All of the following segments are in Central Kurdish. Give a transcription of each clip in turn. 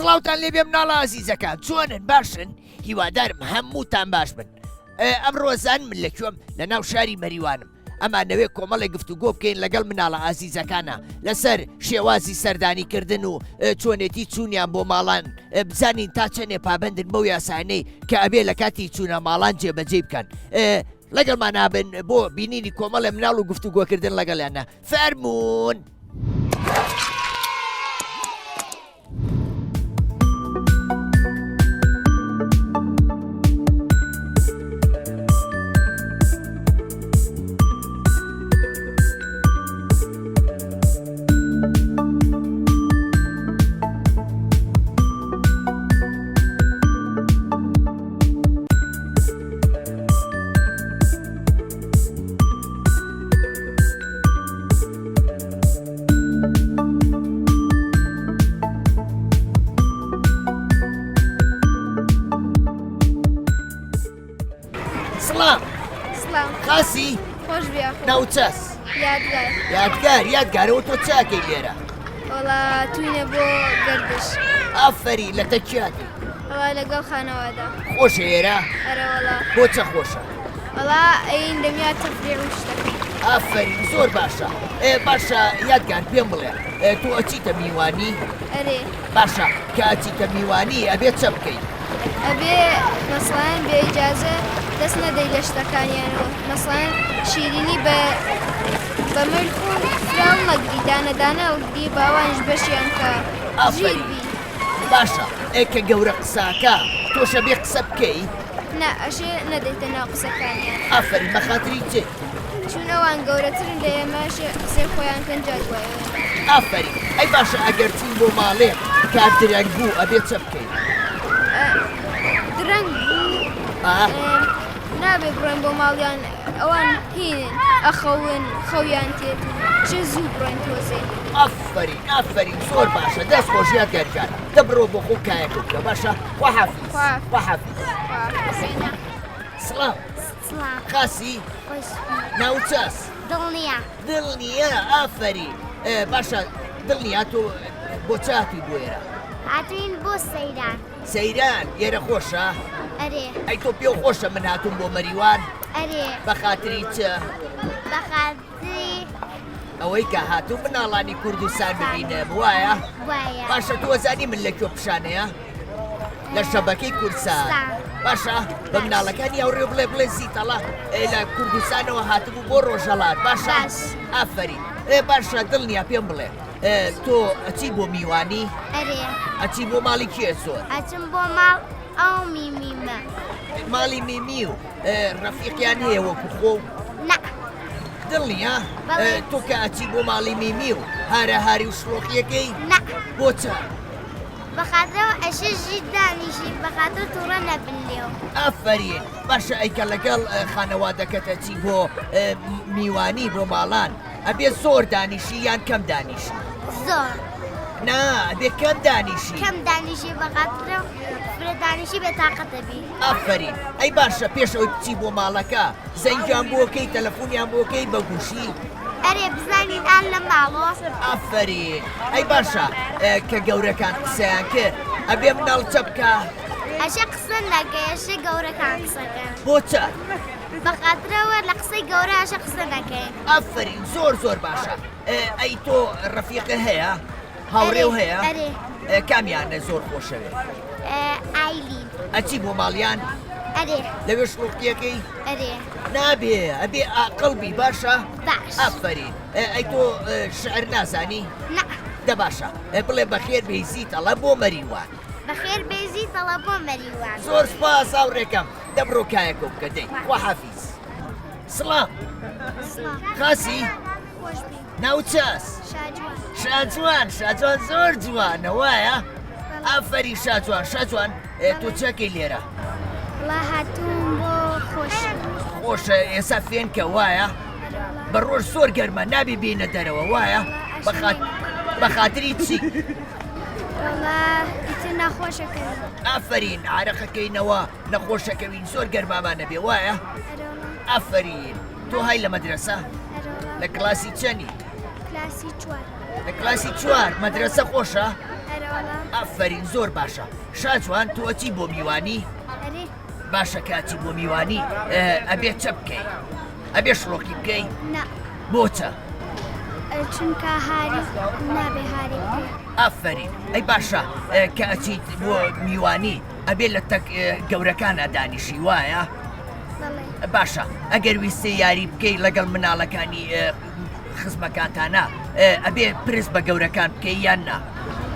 سڵاوتان لێ بێ مناڵە ئازیزەکان چۆنن باشن هیوادارم هەمووتان باش بن ئەمڕۆزان من لەکوێم لە ناو شاری مەریوانم ئەمانەوێت کۆمەڵێک گفتوگۆ بکەین لەگەڵ مناڵە ئازیزەکانە لەسەر شێوازی سەردانیکردن و چۆنێتی چوونیان بۆ ماڵان بزانین تا چەندێ پابندن بەو یاسانەی کە ئەبێ لە کاتی چوونە ماڵان جێبەجێ بکەن لەگەڵمان نابن بۆ بینینی کۆمەڵە مناڵ و گفتوگۆکردن لەگەڵیانە فەرموون. سلام خاسی خۆش بیا ناوچەس یادگارەوە تۆ چاکەی لێرە وەڵا توینە بۆ گەردش ئافەری لە تەکیاتی وەڵا لەگەڵ خانەوەدا خۆشە ئێرە ئەرە وەڵا بۆ چە خۆشە وەڵا ئەین دەمیات تەفرێ و شتەکەی ئافەری زۆر باشە باشە یادگار پێم بڵێ تۆ ئەچیتە میوانی ئەرێ باشە کە ئەچیتە میوانی ئەبێت چە بکەیت ئەبێ مەسڵەن بێ ئیجازە دەست نەدەی لە شتەکانیانەوە مەسڵەن شیرینی بە ملح و فراو نەگری دانەدانە ئەوگری باوانش بەشیان کە ژیربی باشە ئێکە گەورە قساکە تۆشە بێ قسە بکەی نا ئەشێ نەدەیتە ناو قسەکانیان ئافەری بەخاتری چێ چونەوان گەورەترن لە ئێمەشە قسەی خۆیان کەنجات وایە ئافەری ئەی باشە ئەگەر چین بۆ ماڵێ کار درەنگ بوو ئەبێ چە بکەیت درەنگ نابێ بڕۆین بۆ ماڵیان ئەوان هینن ئەخەون خەویان تێت چه زوو بڕۆین تۆزێ ئافەری زۆر باشە دەست خۆشیات گەرجان دەبڕۆ بۆ خۆ کایەکە بکە باشە خواحافیز سڵام خاسی ناوچەس دڵنیە ئافەری باشە دڵنیا تۆ بۆ چاتی بۆ ئێرە هاتوین بۆ سەیران ئێرە خۆشە ئەرێ ئەی تۆ پێ خۆشە من هاتووم بۆ مەریوان ئەرێ بەخاتری چە بەخاتری ئەوەی کە هاتوو مناڵانی کوردستان ببینم وایە وایە باشە تۆزانی من لەکوێ پیشانەیە لە شەبەکەی کورسان باشە بە مناڵەکانی ئەوڕێ بڵێ زیتەڵە لە کوردستانەوە هاتبوو بۆ ڕۆژەڵات باشە ئافرین باشە دڵنیا پێم بڵێ تۆ ئەچی بۆ میوانی ئەرێ ئەچی بۆ ماڵی کێ زۆر ئەچم بۆ ماڵ ئەو میمیمە ماڵی میمی و ڕەفیقیان هەیە وەکو خۆ نە دڵنیا بەڵێ. تۆ کە ئەچی بۆ ماڵی میمی و هارە هاری و شڵۆقیەکەی نە بۆچە بەخاترەوە ئەشەژی دانیشی بەخاتر تووڕە نەبن لێو ئافرین باشە ئەیکە لەگەڵ خانەوادەکەتە چی بۆ میوانی بۆ ماڵان ئەبێ زۆر دانیشی یان کەم دانیشی زۆر نا ئەبێ کەم دانیشی کەم دانیشی بەخاترە فرە دانیشی بێتاقەتەبی ئافرین ئەی باشە پێشەوەی بچی بۆ ماڵەکە زەنگیان بۆکەی تەلەفۆنیان بۆکەی بە گوشی ئەرێ بزانین ئان لە ماڵەوە ئافرین ئەی باشە کە گەورەکان قسەیان کرد ئەبێ مناڵچە بکە ئەشە قسە نەکەیەشە گەورەکان قسەکە بۆچە بەخاترەوە لە قسەی گەورە ئەشە قسە نەکەین ئافرین زۆر باشە ئەی تۆ ڕەفیقە هەیە هاوڕێ و هەیە ئەرێ کامیانە زۆر خۆشەوێ ئایلین ئەچی بۆ ماڵیان ئەرێ لەوێ شڵۆقیەکەی ئەرێ نابێ ئەبێ ئاقڵبی باشە باش ئافرین ئەی تۆ شعر نازانی نە دە باشە بڵێ بەخێر بێزیتەڵە بۆ مەریوان بەخێر بێزی تەڵە بۆ مەریوان زۆر سپاس هاوڕێکەم دەبڕۆ کایەکە بکە دەی وەحەفیز سڵام خاسی خۆش بی ناوچەس شاجوان شاجوان زۆر جوانە وایە ئافەری شاجوان تۆ چەکەی لێرە وڵا هاتووم بۆ خۆش خۆشە ئێستا فێنکە وایە بە ڕۆژ زۆر گەرمە نابی بینە دەرەوە وایە بە خاتری چی وڵا ئیتر نەخۆشەکەن ئافرین عارەقەکەینەوە نەخۆشەکەوین زۆر گەرمامانە بێ وایە ئافرین تۆ های لە مەدرسە لە کلاسی چەنی کلاسی چوار لە کلاسی چوار مەدرسە خۆشە ئەرەوەڵا ئافرین زۆر باشە شاجوان تۆ ئەچی بۆ میوانی ئەرێ باشە کاچی بۆ میوانی ئەبێ چە بکەی ئەبێ شڵۆقی بکەی نە بۆچە چونکە هاری نابێ هاری بکەی ئافرین ئەی باشە کە ئەچیت بۆ میوانی ئەبێ لە تەک گەورەکانە دانیشی وایە بەڵێ باشە ئەگەر ویستێ یاری بکەی لەگەڵ مناڵەکانی خزمەکانتانە ئەبێ پرس بە گەورەکان بکەی یان نا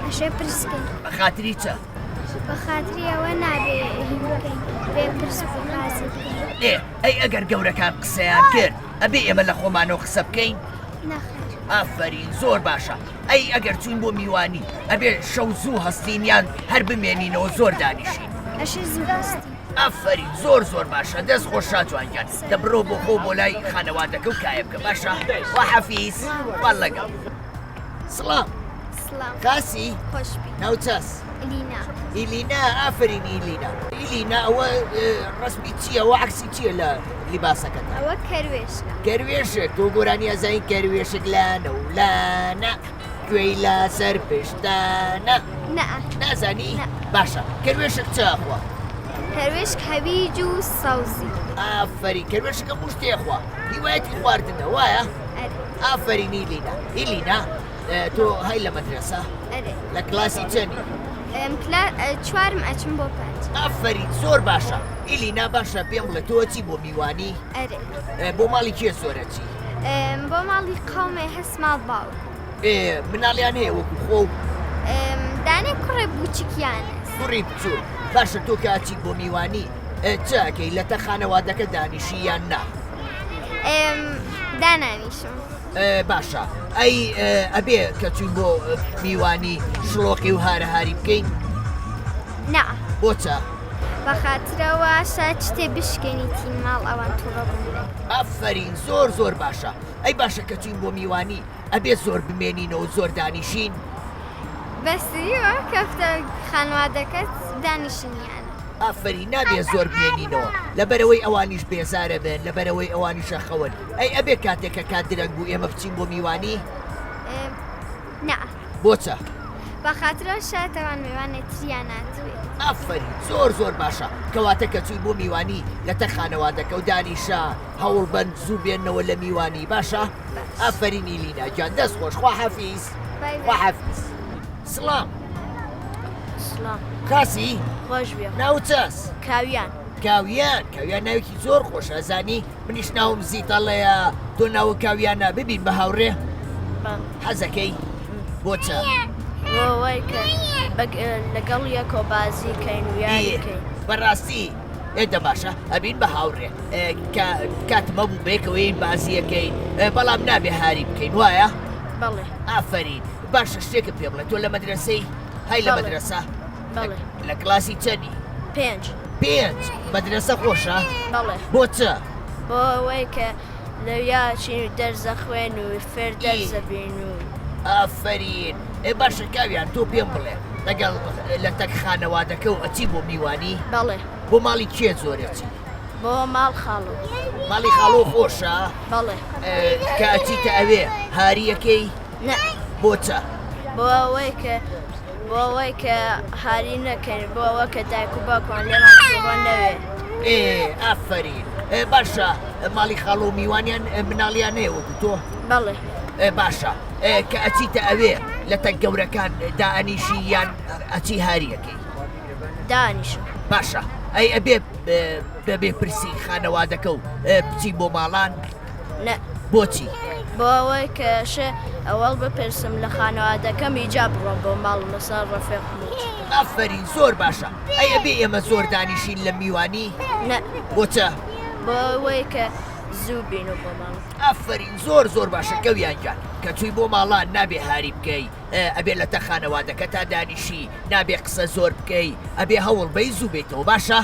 ئەشێ پرسکەین بە خاتری چە بە خاتری ئەوە نابێ هی بکەین بێ پرس بڕازی بکەین ئەی ئەگەر گەورەکان قسەیان کرد ئەبێ ئێمە لە خۆمانەوە قسە بکەین نەخێر ئافرین زۆر باشە ئەی ئەگەر چوین بۆ میوانی ئەبێ شەو زوو هەستینیان هەر بمێنینەوە زۆر دانیشین ئەشێ زوو هەستی ئافرین زۆر باشە دەست خۆش شاجوانیان دەبڕۆ بۆ خۆ بۆ لای خانەوادەکە و کایە بکە باشە وەحەفیز وەڵ لەگەڵ سڵام سڵام کاسی خۆش بی ناوچەس لینا ئیلینا ئافرین ئیلینا ئەوە ڕسمی چییە ئەوە عکسی چییە لە لیباسەکەت ئەوە کەروێشە کەروێشک تۆ گۆرانی ئەزای کەروێشک لانە و لانە گوێی لا سەر پشتانە نە نازانی نە. باشە کەروێشک چاخوا کەروێشک هەویج و سەوزی ئافری کەروێشەکە موشتێخوا هیوایەتی خواردنە وایە ئەرێ ئافرین ئیلینا تۆ های لە مەدرسە ئەرێ لە کلاسی چەندی چوارم ئەچم بۆ پەنج ئافرین زۆر باشە ئیلینا باشە پێم بڵێ تۆ چی بۆ میوانی ئەرێ بۆ ماڵی کێ زۆرە چی بۆ ماڵی قەومێ هەست ماڵ باوک مناڵیان هەیە وەکو خۆ دانێ کوڕێ بچکیانە کوڕی بچوو باشە تۆ کاچی بۆ میوانی چاکەی لە تە خانەوادەکە دانیشی یان نا دانانیشم باشە ئەی ئەبێ کە چوین بۆ میوانی شڵۆقی و هارەهاری بکەین نا بۆچە بە خاترەوە شاید شتێ بشکێنی تین ماڵ ئەوان تووڕە بوون ئافرین زۆر باشە ئەی باشە کە چوین بۆ میوانی ئەبێ زۆر بمێنینەوە زۆر دانیشین بەسریوە کەفتە خانوادەکەت دانیشتنیانە ئافرین نابێ زۆر بمێنینەوە لەبەرەوەی ئەوانیش بێزارە بن لەبەرەوەی ئەوانیشە خەون ئەی ئەبێ کاتێکە کات درەنگ بوو ئێمە بچین بۆ میوانی نا بۆچە بە خااترە شاتەوان میوانێت تریان ناتوێت. ئافرین زۆر باشە کەواتە کە چووی بۆ میوانی لە تە خانەوادەکە و دانیشە هەوڵ بند زوو بێنەوە لە میوانی باشە؟ ئافرینی لینا گیان دەست خۆش خوا حەفیز خوا حەفیز. سڵام سلام کاسی خۆش بێ ناوچەس کاویان کاویان ناوێکی زۆر خۆش ئەزانی منیش ناوم زیتەڵەیە تۆ ناوە کاویانە ببین بە هاوڕێ حەزەکەی بۆچە؟ بۆەوەی کە لەگەڵ یەکۆ بازی کەین و یاریکەین بەڕاستی ئێدە باشە ئەبین بە هاوڕێ کاتمە بوو بێکەوەی بازیەکەین بەڵام نابێ هاری بکەین وایە؟ بەڵێ ئافرین باشە شتێکە پێ بڵێ تۆ لە مەدرسەی هەی لە مەدرسە بەڵێ لە کلاسی چەندی؟ 5 مەدرسە خۆشە؟ بەڵێ بۆچە؟ بۆ ئەوەی کە لەویا چین دەرزە خوێن و فێر دەرزەبین و ئافرین باشە کاویان تۆ پێم بڵێ لەگەڵ لە تەک خانەوادەکە و ئەچی بۆ میوانی بەڵێ بۆ ماڵی کێ زۆرەچی؟ بۆ ماڵ خاڵۆ ماڵی خاڵۆ خۆشە؟ بەڵێ کە ئەچیتە ئەوێ هاریەکەی؟ نە بۆچە؟ بۆ ئەوەی کە هاری نەکەین بۆ ئەوە کە دایک و باوکمان لێمان کردووە نەوێ. ئافرین باشە ماڵی خاڵۆ و میوانیان مناڵیان نەیە وەکو تۆ؟ بەڵێ باشە کە ئەچیتە ئەوێ لە تەک گەورەکان دائەنیشی یان ئەچی هاریەکەی؟ دانیشم باشە ئەی ئەبێ بەبێ پرسی خانەوادەکە و بچی بۆ ماڵان؟ نە بۆچی؟ بۆ ئەوەی کەشە ئەوەڵ بپرسم لە خانەوادەکەم ئیجا بڕۆم بۆ ماڵ لەسەر ڕەفێقم. ئافرین زۆر باشە ئەی ئەبێ ئێمە زۆر دانیشین لە میوانی؟ نە بۆچە؟ بۆ ئەوەی کە زوو بین و بۆ ماڵ. ئافرین زۆر باشە کەویانجان کە توی بۆ ماڵان نابێ هاری بکەی ئەبێ لە تە خانەوادەکە تا دانیشی نابێ قسە زۆر بکەی ئەبێ هەوڵ بەی زوو بێتەوە باشە؟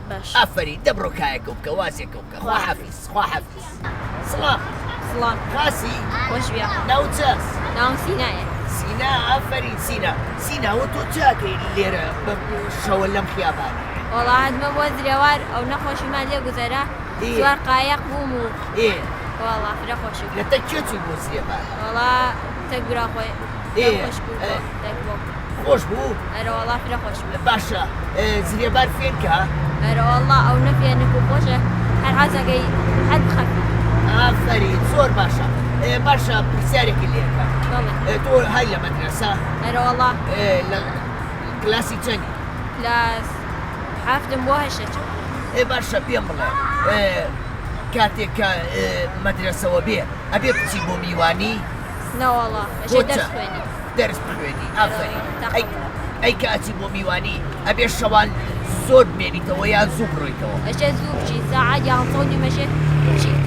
باش ئافرین دەبڕۆ کایەکە بکە وازێکە بکە خوا حەفیز خوا حەفیز. سڵام سڵام کاسی خۆش بێ ناوچەس ناوم سینایە سینا ئافرین سیناوە تۆ چاکەی لێرە شەوە لەم خیابانە؟ وەڵا هەدمە بۆ درێوار ئەو نەخۆشیمان لێ گوزەرا سوار قایەق بووم و وەڵا فرە خۆش لە تە کێ چووی بۆ زیێبان؟ وەڵا تەگورا خۆی خۆش بوو خۆش بوو؟ ئەرە وەڵا فرە خۆش بوو. باشە زریێبار فێنکە؟ ئەرە وەڵا ئەو نەفێنک و خۆشە هەر حەزەکەی هەر بخەبی. ئافرین زۆر باشە باشە پرسیارێکی لێکە تۆ هەی لە مەدرسە؟ ئەرە وەڵا لە کلاسی چەندی؟ کلاس حەفتم بۆ هەشت. باشە پێم بڵێ کاتێک کە مەدرسەوە بێ ئەبێ بچی بۆ میوانی؟ نەوەڵا ئەشێ دەرس خوێنی دەرس بخوێنی ئافرین ئەی کە ئەچی بۆ میوانی ئەبێ شەوان زۆر بمێنیتەوە یان زوو بڕۆیتەوە؟ ئەشێ زوو بچی ساعات یان سەودی مەشێ بچیت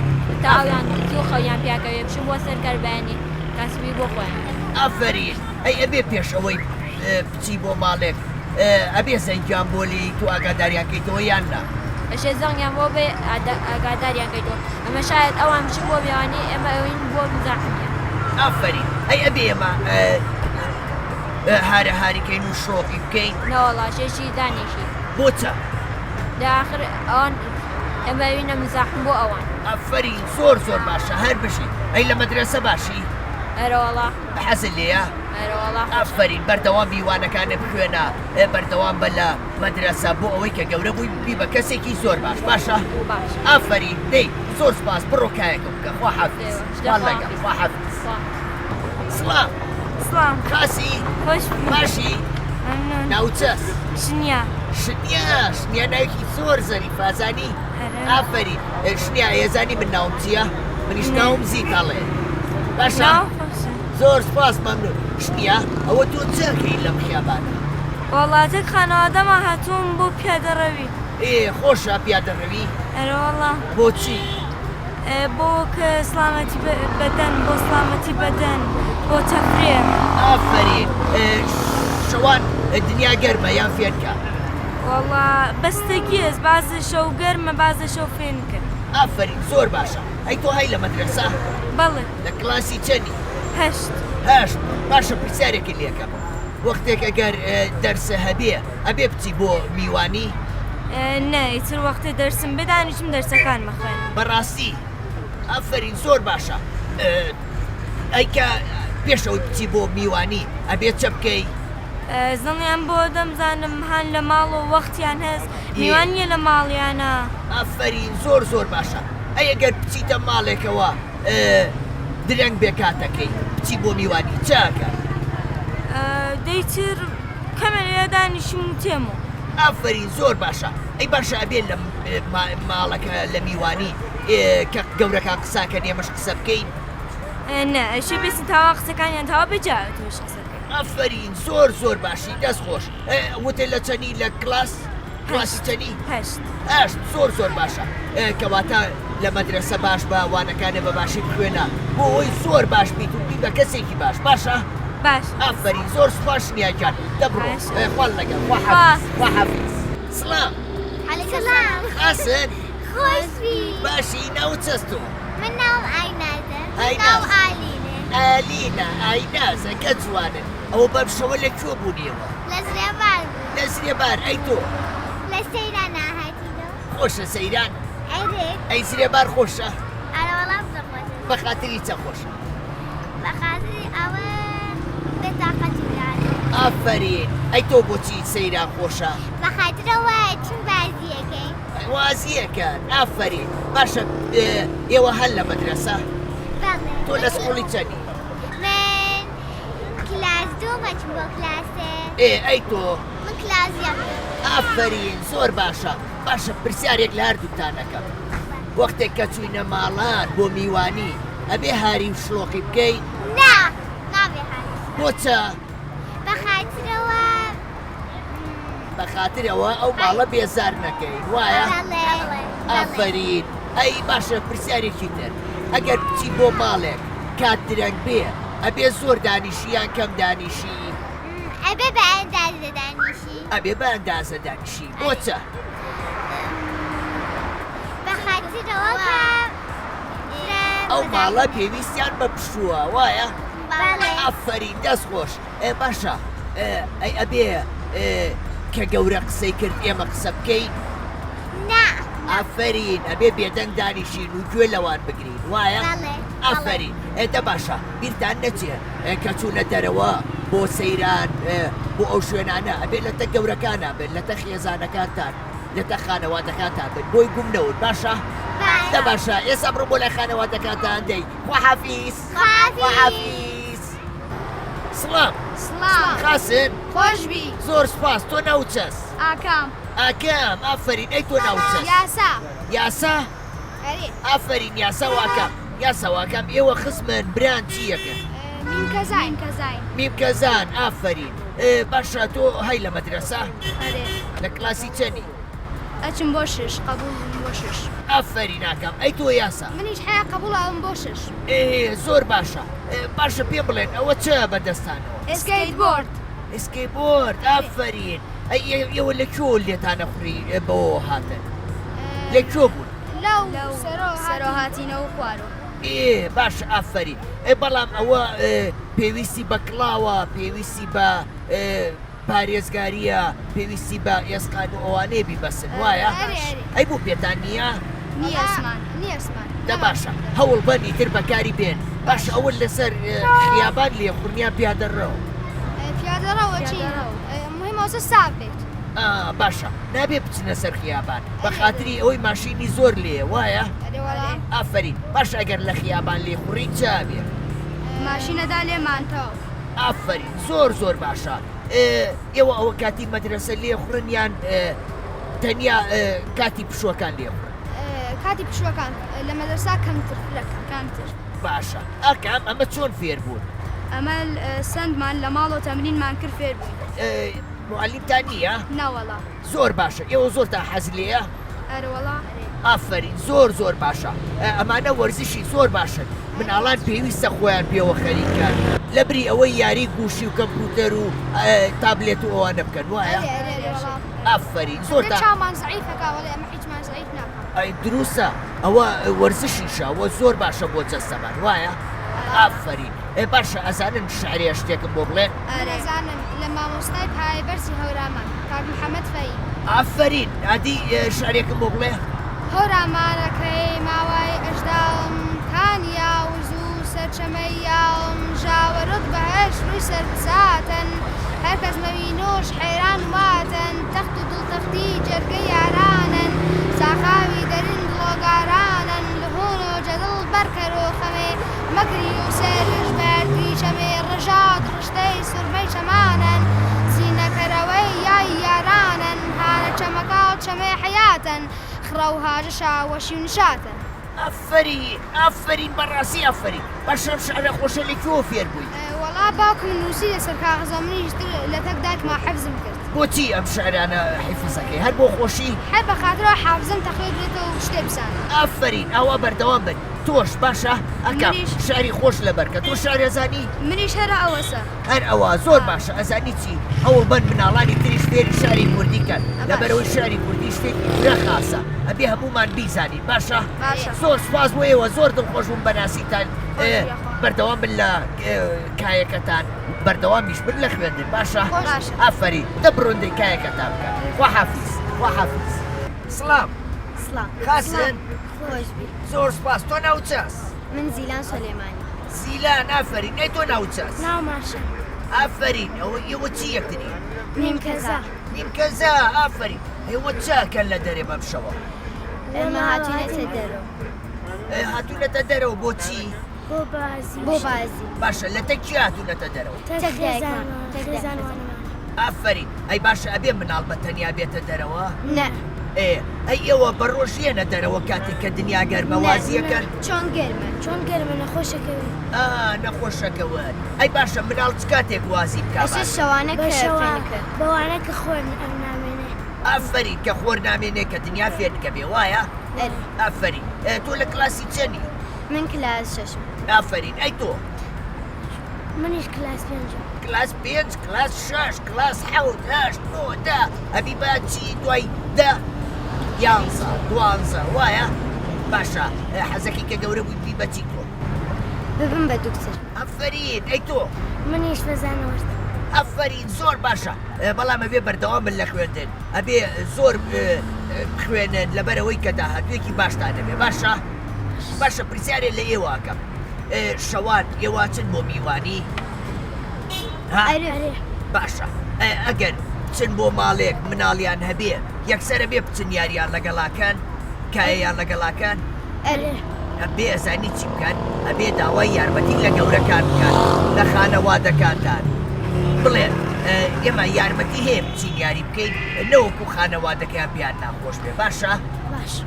تا ئەویان زوو خەویان پیاکەوێ بچم بۆ سەرکەربانی کاسبی بۆ خۆیان. ئافرین ئەی ئەبێ پێشەوەی بچی بۆ ماڵێک ئەبێ زەنگیان بۆلی تو ئاگاداریانکەیتەوە یان نا؟ ئەشێ زەنگیان بۆ بێ ئاگاداریان کەیتەوە ئەمە شاید ئەوان بچی بۆ میوانی ئێمە ئەوین بۆ مزاحمیان. ئافرین ئەی ئەبێ ئێمە هارە هاریکەین و شۆقی بکەین؟ نەوەڵا شێشی دانیشی بۆچە؟ داخر ئەوان ئەمە وینە مزاحم بۆ ئەوان. ئافرین زۆر باشە هەر بشی ئەی لە مەدرسە باشی؟ ئەرەوەڵا حەزت لێیە؟ ئەرەوەڵا ئافرین بەردەوام میوانەکانە بخوێنە بەردەوام بە لە مەدرسە بۆ ئەوەی کە گەورە بووی بی بە کەسێکی زۆر باشە؟ باش ئافرین دەی زۆر سپاس بڕۆ کایەکە بکە خوا حەفیز خوا حەفیز. سڵام سلام کاسی خۆش باشی ممنون ناوچەس؟ شنیا شنیا ناوێکی زۆر زەریف ئازانی؟ ئافرین شنیا ێزانی من ناوم چییە؟ منیش ناوم زیتەڵێ باشە؟ زۆر سپاس مەمنون. شنیا ئەوە تۆ چاکەی لەم خیابانە؟ وڵاتێک خانەوادەمە هاتووم بۆ پیادەڕەوی. خۆشە پیادەڕەوی؟ ئەرەوەڵا بۆچی؟ بۆ کە سلامەتی بەدەن بۆ سلامەتی بەدەن بۆ تەفرێ. ئافرین شەوان دنیا گەرمە یان فێنکە؟ وەڵا بەستەگیەز بازە شەو گەرمە بازە شەو فێنکە. ئافرین زۆر باشە ئەی تۆ هەی لە مەدرسە؟ بەڵێ لە کلاسی چەندی؟ هەشت باشە پرسیارێکی لێکەم وەختێک ئەگەر دەرسە هەبێ ئەبێ بچی بۆ میوانی؟ نە ئیتر وەختێ دەرسم بدانیشم دەرسەکان مەخێن. بەڕاستی؟ ئافرین زۆر باشە ئەیکە پێشەوەی بچی بۆ میوانی ئەبێت چە بکەی؟ زڵیان بۆ دەمزانم هەن لە ماڵ و وەختیان هەست میوان نیە لە ماڵیانە. ئافرین زۆر زۆر باشە. ئەگەر بچیتە ماڵێکەوە درەنگ بێکاتەکەی بچی بۆ میوانی چاکە. دەیتر کەمە لێ دانیشم و تێمەوە. ئافرین زۆر باشە. ئەی باشە ئەبێت لە ماڵەکە لە میوانی کە گەورەکان قساکە نێمەش قسە بکەین. نە ئەشێ بێستی تاوا قسەکانیان تاوا بجاتۆش قسەکەی. ئافرین زۆر زۆر باشی دەست خۆش. وتێ لە چەنی لە کلاسی چەنی؟ هەشت زۆر زۆر باشە. کەواتە لە مەدرسە باش بە وانەکانە بە باشی بخوێنە بۆ ئەوی زۆر باش بیت و بی بە کەسێکی باشە؟ باش. ئافرین زۆر سپاس نیاجان دەبڕۆ خۆڵ لەگەڵ خواحافیز. سڵام. سلام. حەسن. خۆشبی. باشی ناوت چەستۆ؟ من ناوم ئاینازە. ئایناز. ناو ئالینە. ئالینە ئاینازە کە جوانن. ئەوە بەمشەوە لەکوێ بوونیەوە؟ لە زرێبار بوو. لە زرێبار ئەی تۆ؟ لە سەیران هاتیەوە. خۆشە سەیران؟ ئەی ئەی زرێبار خۆشە؟ ئەرە وەڵام زەخۆشە. بە خاتری چە خۆشە؟ بە خاتری ئەوە بێتاقەتیدارە. ئافرین ئەی تۆ بۆچی سەیران خۆشە؟ بە خاترەوە چون بازیەکەی. وازیەکەن ئافرین باشە ئێوە هەل لە مەدرسە؟ بەڵێ. تۆ لە سکوڵی چەنی؟ من کلاس دوومەچم بۆ کلاسێ. ئەی تۆ؟ من کلاس یەکم. ئافرین زۆر باشە. باشە پرسیارێک لە هەردووتانەکەم. وەختێک کە چووینە ماڵان بۆ میوانی ئەبێ هاری و شلۆقی بکەین؟ نا نابێ هەر. بۆچە؟ بە خاترەوە بە خاترەوە ئەو ماڵە بێزار نەکەین وایە؟ ئافرین ئەی باشە پرسیارێکی تر ئەگەر بچی بۆ ماڵێک کات درەنگ بێ ئەبێ زۆر دانیشیان کەم دانیشی؟ ئەبێ بە ئەندازە دانیشی. ئەبێ بە ئەندازە دانیشی. بۆچە؟ بە خاترەوە کە ئەو ماڵە پێویستیان بە پشووە وایە؟ بەڵێ. ئافرین دەست خۆش. باشە ئەی ئەبێ کە گەورە قسەی کرد ئێمە قسە بکەین؟ نا. ئافرین ئەبێ بێدەنگ دانیشین و گوێ لەوان بگرین وایە؟ بەڵێ. ئافرین ئێدە باشە بیرتان نەچێ کە چوونە دەرەوە بۆ سەیران بۆ ئەو شوێنانە ئەبێ لەتە گەورەکانە بن لەتە خێزانەکانتان لەتە خانەوادەکانتان بن بۆی گوم نەوت باشە؟ دە باشە ئێستا بڕۆ بۆ لای خانەوادەکانتان دەی خواحافیز. خواحافیز. سڵام. سڵام. خاسن. خۆشبی. زۆر سپاس تۆ ناوچەس؟ ئاکام. ئاکام ئافرین ئەی تۆ ناوچەس؟ یاسا. یاسا؟ ئەرێ. ئافرین یاسا واکەم. یاسا واکەم ئێوە خزمن بران چیەکەن؟ میمکەزاین. میمکەزان ئافرین. باشە تۆ هەی لە مەدرسە؟ ئەرێ. لە کلاسی چەنی؟ ئەچم بۆ شش قبول بۆ شش. ئافرین ئاکەم ئەی تۆ یاسا؟ منیش حیا قبول ئەوم بۆ شش. زۆر باشە. باشە پێ بڵێن ئەوە چە بەدەستانەوە؟ ئسکەیت بۆرد. ئسکەیتبۆرد ئافرین. ئێوە لەکوێ لێتانە خوڕی بۆ هاتن؟ لەکوێ بوون؟ لەو سەرۆ هاتینەوە خوارۆ. باشە ئافرین. بەڵام ئەوە پێویستی بە کڵاوە پێویستی بە پارێزگاریە پێویستی بە ئێسقان و ئەوانەیە بیبەسن وایە؟ ئەی بوو پێتان نییە؟ نیەسمان. دە باشە هەوڵ بەنی تر بەکاری بێن. باشە ئەوە لەسەر خیابان لێخوڕنیان پیادەڕەوە؟ پیادەڕەوە چی؟ مهمەوەسە ساف بێت. باشە نابێ بچنە سەر خیابان بە خاتری ئەوەی ماشینی زۆر لێ وایە؟ ئافرین باش ئەگەر لە خیابان لێخوڕی چاوێ؟ ماشینەدا لێمانتەوە. ئافرین زۆر زۆر باشە. ئێوە ئەوە کاتی مەدرسە لێخوڕن یان تەنیا کاتی پشوەکان لێخوڕن؟ کاتی پشوەکان لە مەدرسا کەمتر. باشە ئەکەم ئەمە چۆن فێر بوون؟ ئەمە سندمان لە ماڵ و تەمرینمان کرد فێر بووین. معلیمتان نییە؟ ناوەڵا. زۆر باشە ئێوە زۆر تا حەز لێیە؟ ئەرەوەڵا. ئافرین زۆر باشە. ئەمانە وەرزشی زۆر باشن. مناڵان پێویستە خۆیان پێوە خەریکان لەبری ئەوەی یاری گوشی و کەمپیوتەر و تابلێت و ئەوانە بکەن وایە؟ ئافرین زۆر چامان زعیفەکە وەڵێ ئەمە هیچمان زعیف ناکەم. ئەی دروستە ئەوە وەرزشیشە ئەوە زۆر باشە بۆ جەستەمان وایە؟ ئافرین باشە ئەزانن شعرێ شتێکم بۆ بڵێن؟ ئەزانم لە مامۆستای پایبەرزی هەورامان کاک محەممەد فەی. ئافرین ئادی شعرێکم بۆ بڵێ؟ هەورامانەکەی ماوای ئەشداڵم تانیا وزوو سەرچەمەیاڵم ژاوەڕت بەهەش ڕووی سەر بساتەن هەرکەس نەوی خۆش حێران واتن تەخت و دڵتەختی جەرگە یارانن ساخاوی دەرین دڵۆگارانن لە هۆن و جەدڵ بەرکەرۆ خەمێ مەکری و سێرش بەردی شەمێ ڕژات ڕشتەی سوربەی شەمانن سینەکەرەوەی یای یارانن هانە چەمەکاڵ چەمێ حەیاتن خڕە و هاژە شاوەشی و نشاتن ئافرین بەڕاستی ئافرین بەشەم شعرە خۆشە لەکوێوە فێر بووی وەڵا باوکم نووسی لەسەر کاغەزە منیش لە تەک دایکما حەفزم کرد بۆچی ئەم شعرانە حیفزەکەی هەر بۆ خۆشی هەر بە خاترەوە حافزم تەخلێت بێتەوە و شتێ بسانە ئافرین ئەوە بەردەوام بن تۆش باشە ئەکەم منیش. شعری خۆش لەبەرکە تۆ شارێزانی منیش هەرە ئەوەسە هەر ئەوە زۆر باشە ئەزانی چی هەوڵ بن مناڵانی تریش فێری شاری کوردی کەن لەبەرەوەی شاری کوردی شتێکی فرە خاسە ئەبێ هەمومان بیزانین باشە باشە. زۆر سپاس بۆ ئێوە زۆر دڵخۆش بووم بەناسیتان بەردەوام بن لە کایەکەتان بەردەوامیش بن لە خوێندن باشە باشە. ئافرین دەبڕۆندەی کایەکەتان بکەن وەحافیز سڵام سڵام خاسن خۆش بی زۆر سپاس تۆ ناوچەس من زیلان سلێمانی زیلان ئافرین ئەی تۆ ناوچەس ناو ماشە ئافرین ئێوە چی یەکتری نیمکەزا نیمکەزا ئافرین ئێوە چاکەن لە دەرێ بەم شەوە ئێمە هاتوونەتە دەرەوە هاتوونەتە دەرەوە بۆچی بۆ بازی باشە لە تەکی هاتوونەتە دەرەوە تەک دایکمان تەک دایکمان ئافرین ئەی باشە ئەبێ مناڵ بە تەنیا بێتە دەرەوە نە ئەی ئێوە بەڕۆژیەنە دەرەوە کاتێک کە دنیا گەرمە وازیەکەن چۆن گەرمە نەخۆشەکەوی نەخۆشەکەون ئەی باشە مناڵ چ کاتێک وازی ئەسە بکە شەوانە بەوانە کە خۆر ئەم نامێنێ ئافرین کە خۆر نامێنێ کە دنیا فێر دکە بێ وایە ئافرین تۆ لە کلاسی چەندی من کلاس شەشم ئافرین ئەی تۆ منیش کلاس پێنجم کلاس 5 کلاس 6 کلاس 7 دا ئەبی باچی دوای دا یانزە دوانزە وایە باشە حەزەکەی کە گەورە بووی بی بەچی تۆ ببم بە دوکتەر ئەفرین ئەی تۆ منیش بەزانەوەرد ئەفرین زۆر باشە بەڵام ئەبێ بەردەوام من لە خوێندن ئەبێ زۆر خوێنن لەبەرەوەی کە داهاتوێکی باشتان دەبێ باشە پرسیارێ لە ئێواکەم شەوان ئێوە چن بۆ میوانی باشە ئەگەر چن بۆ ماڵێک مناڵیان هەبێ یەکسەرە بێ بچن یاریان لەگەڵاکەن کایەیان لەگەڵاکەن ئەبێ ئەزانی چی بکەن ئەبێ داوای یارمەتی لە گەورەکان بکەن لە خانەوادەکانتان بڵێن ئێمە یارمەتی هەیە بچین یاری بکەین نەوەکو خانەوادەکەیان بیان ناخۆش بێ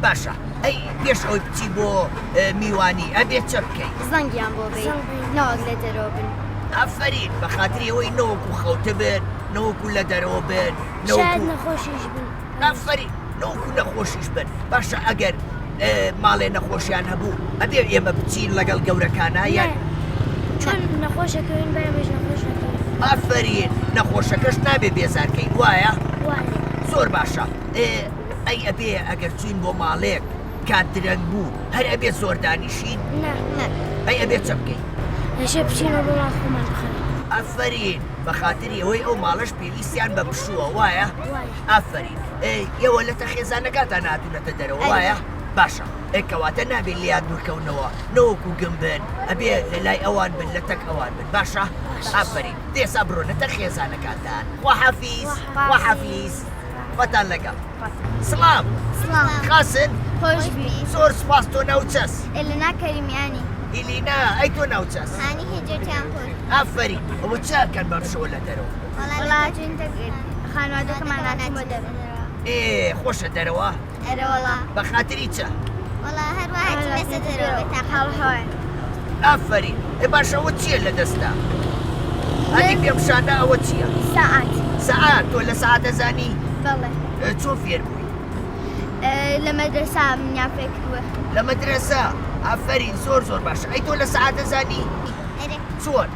باشە ئەی پێش ئەوی بچی بۆ میوانی ئەبێ چە بکەین زەنگیان بۆ بێ نەوەک لە دەرەوە بن ئافرین بە خااتری ئەوەی نەوەکو خەوتە بن نەوەکو لە دەرەوە بن شاید نەخۆشیش بن ئافرین نەوەکو نەخۆشیش بن باشە ئەگەر ماڵێ نەخۆشیان هەبوو ئەبێ ئێمە بچین لەگەڵ گەورەکانە یان چۆن نەخۆشەکەوین بەمەش نەخۆشەکەین ئافرین نەخۆشەکەش نابێ بێزارکەین وایە وایە زۆر باشە ئەی ئەبێ ئەگەر چوین بۆ ماڵێک کات درەنگ بوو هەر ئەبێ زۆر دانیشین ئەی ئەبێ چە بکەین هەشە بچینەوە بۆ ماڵ خۆمان بخەین ئافرین بە خااتری ئەوەی ئەو ماڵش پێویستیان بە بشووە وایە ئافرین ئێوە لە تەخێزانەکاتان هاتوونەتە دەرەوە وایە باشە ئەکەواتە نابێت لیان دوورکەونەوە نەوەکو گم بن ئەبێ لە لای ئەوان بن لە تەک ئەوان بن باشە ئافرین دێسا بڕۆنەتە خێزانەکانتان وەحافیز خۆتان لەگەڵ سڵام خاسن خۆشبی زۆر سپاس تۆ ناوچەس ئێلنا کەریمیانی ئیلینا ئەی تۆ ناوچەس هانی هێجرتیان خۆش ئافرین ئەوە چاکەن بەم شەوە لە دەرەوە وڵاتین خانوادەکەمان ناتومە دەبن خۆشە دەرەوە ئەرەوەڵا بە خااتری چە وڵا هەروەها بەسە دەرەوە تا هەڵهەوە ئافرین باشەوە چییە لە دەستا هەنی پێمشانە ئەوە چییە سەعات تۆ لە سەعات دەزانی بەڵێ چۆن فێر بووی لە مەدرسا منیا فێکردووە لە مەدرسە ئافرین زۆر باشە ئەی تۆ لە سەعات دەزانی چۆن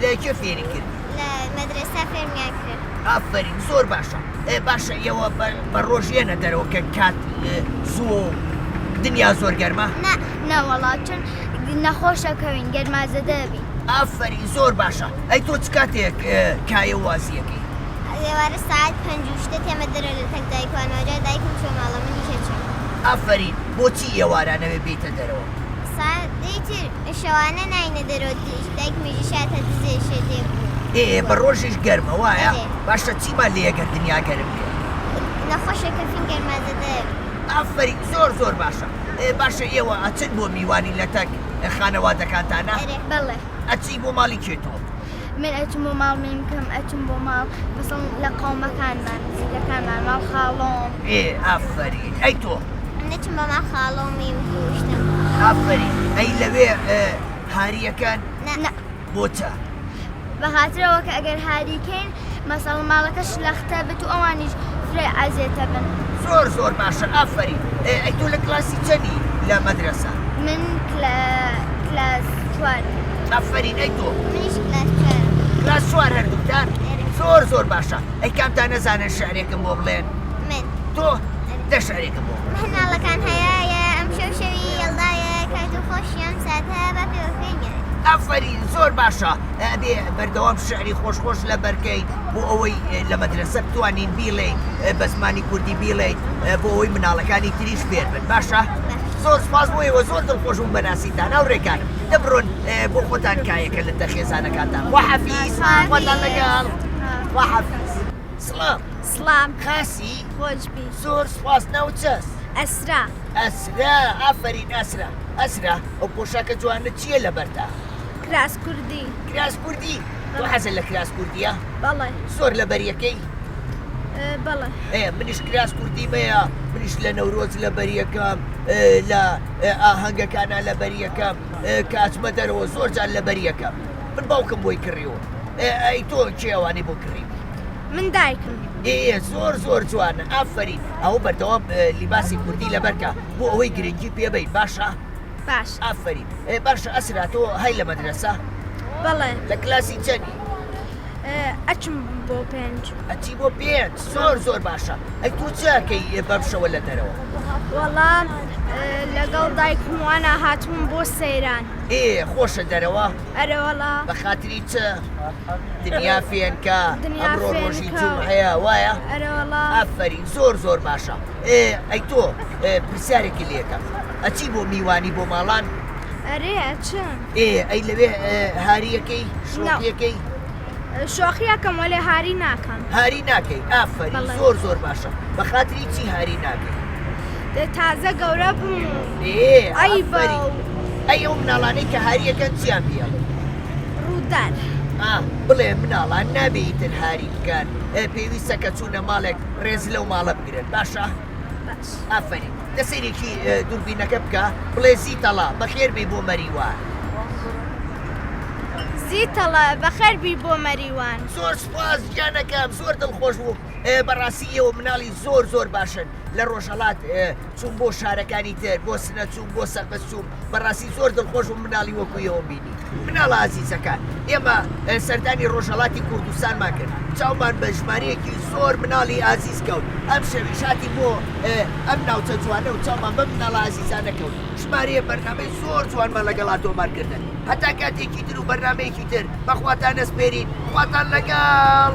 لەکوێ فێری کرد لە مەدرسا فێرمیان کرد ئافرین زۆر باشە باشە ئێوە بە ڕۆژێنە دەرەوە کە کات زوو دنیا زۆر گەرمە نەوەڵات چون نەخۆشەکەوین گەرمازە دەبی ئافرین زۆر باشە ئەی تۆ چ کاتێک کایە وازیەکەی ئێوارە ساعت 5 تێمە دەرە لە تەک دایکوانەوەجا دایکم چۆ ماڵە منی هێچم ئافرین بۆچی ئێوارانەوێ بیتە دەرەوە ساعت دیتر شەوانە ناینە دەرەوە دایک مێژی شاتە دزێشێ دێبوو بە ڕۆژیش گەرمە وایە ئێ. باشە چیمان لێگەر دنیا گەرم بێ نەخۆشێکە فینگەر مازەدەر ئافری زۆر باشە باشە ئێوە ئەچن بۆ میوانی لە تەک خانەوادەکانتانە بەڵێ ئەچی بۆ ماڵی کێتۆ من ئەچم بۆ ماڵ منکەم ئەچم بۆ ماڵ بەسڵ لە قەومەکانمان نزیکەکانمان ماڵ خاڵۆم ئافرین ئەی تۆ نەچم بە ماڵ خاڵۆمی وشتم ئافرین ئەی لەوێ هاریەکان بۆچە بەخاترەوە کە ئەگەر هاریکەین مەسەڵ ماڵەکە شلەختە بێت و ئەوانیش فرێ ئازێتە بن زۆر باشە ئافرین ئەی تۆ لە کلاسی چەندی لە مەدرسە من کلاس چوار ئافرین ئەی تۆ منیش کلاس چوار کلاس چوار هەردووکتان زۆر باشە ئەی کامتان نەزانن شعرێکم بۆ بڵێن من تۆ دە شعرێکم بۆ هەناڵەکان هەیەیە ئەم شەوی هێڵدایە کات و خۆشیان ساتە بە پێوەفێنگە ئافرین زۆر باشە ئەبێ بەردەوام شعری خۆش لە بەرکەیت بۆ ئەوەی لە مەدرسە بتوانین بیڵێ بە زمانی کوردی بیڵێیت بۆ ئەوەی مناڵەکانی تریش فێر بن باشە زۆر سپاس بۆیەوە زۆر دڵخۆشم بەناسیتان ئەوڕێکانم دەبڕۆن بۆ خۆتان کایەکە لە تەخێزانەکانتان وەحەفیز خۆتان لەگەڵ وەحەفیز سڵام سڵام خاسی خۆشبی زۆر سپاس ناوچەس ئەسرا ئەسرا ئافرین ئەسرا ئەو پۆشاکە جوانە چییە لە بەردا کراس کوردی کراس کوردی تۆ حەزت لە کراس کوردیە بەڵێ زۆر لە بەریەکەی بەڵێ منیش کراس کوردی مەیە منیش لە نەورۆز لە بەریەکەم لە ئاهەنگەکانە لە بەریەکەم کاتمە دەرەوە زۆر جان لە بەریەکەم من باوکم بۆی کڕیەوە ئەی تۆ کێوانی بۆ کڕی من دایکم زۆر جوانە ئافرین ئەو بەردەوام لیباسی کوردی لەبەرکە بۆ ئەوەی گرنگی پێبیت باشە باش ئافرین باشە ئەسرا تۆ هەی لە مەدرسە بەڵێ لە کلاسی چەندی ئەچم بۆ پێنج ئەچی بۆ پێنج زۆر باشە ئەی تۆ چاکەی بەمشەوە لە دەرەوە وەڵام لەگەڵ دایکم وانە هاتووم بۆ سەیران خۆشە دەرەوە ئەرەوەڵا بە خاتری چ دنیا فێنکە دنیا ئەمڕۆ ڕۆژی فێنکە. جومعەیە وایە ئەرەوەڵا ئافرین زۆر باشە ئەی تۆ پرسیارێکی لێکە ئەچی بۆ میوانی بۆ ماڵان ئەرێ ئەچم ئەی لەوێ هاریەکەی شۆقیەکەی شۆخیەکەم وەلێ هاری ناکەم هاری ناکەی ئافرین بەڵێ. زۆر باشە بە خاتری چی هاری ناکەی تازە گەورە بووم ئەی ئافرین ئەی ئەو مناڵانەی کە هاریەکەن چیان پێڵێ ڕوودار بڵێ مناڵان نابێتن هاری بکەن پێویستە کە چوونە ماڵێک ڕێز لەو ماڵە بگرن باشە باش ئافرین دەسەرێکی دووربینەکە بکە بڵێ زیتەڵا بەخێر بێ بۆ مەریوان زیتەڵە بەخێربی بۆ مەریوان زۆر سپاس گیانەکەم زۆر دڵخۆش بوو بەڕاستی ئێوە مناڵی زۆر باشن لە ڕۆژهەڵات چوون بۆ شارەکانی تر بۆ سنە چوون بۆ سەقس چوون بەڕاستی زۆر دڵخۆش و مناڵی وەکویەوە بینی مناڵە ئازیزەکان ئێمە سەردانی ڕۆژهەڵاتی کوردستانمان کرد چاومان بە ژمارەیەکی زۆر مناڵی ئازیز کەوت ئەم شەویشاتی بۆ ئەم ناوچە جوانە و چاومان بە مناڵە ئازیزانە کەوت ژمارەیە بەرنامەی زۆر جوانمان لەگەڵا تۆمارکردن هەتا کاتێکی تر و بەرنمەیەکی تر بەخواتان ئەسپێرین خواتان لەگەڵ